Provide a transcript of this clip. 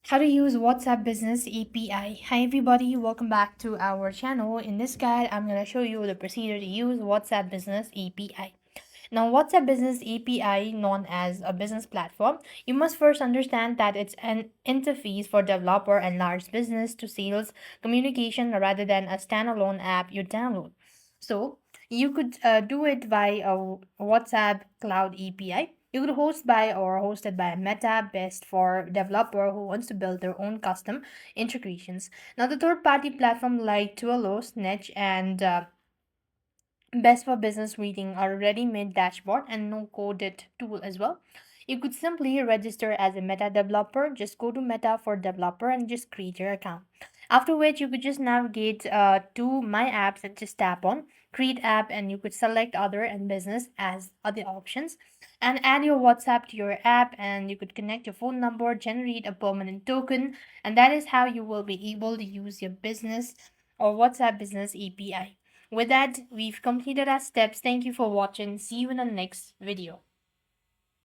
How to use WhatsApp Business API. Hi everybody, welcome back to our channel. In this guide, I'm going to show you the procedure to use WhatsApp Business API. Now, WhatsApp Business API, known as a business platform, you must first understand that it's an interface for developer and large business to sales communication rather than a standalone app you download. So, you could do it by a WhatsApp Cloud API. You could host by or hosted by Meta, best for developer who wants to build their own custom integrations. Now, the third-party platform like Tualo, Snitch, and best for business reading a ready-made dashboard and no-coded tool as well. You could simply register as a Meta developer. Just go to Meta for developer and just create your account. After which you could just navigate to My Apps and just tap on Create App, and you could select Other and Business as other options and add your WhatsApp to your app, and you could connect your phone number, generate a permanent token, and that is how you will be able to use your business or WhatsApp Business API. With that, we've completed our steps. Thank you for watching. See you in the next video.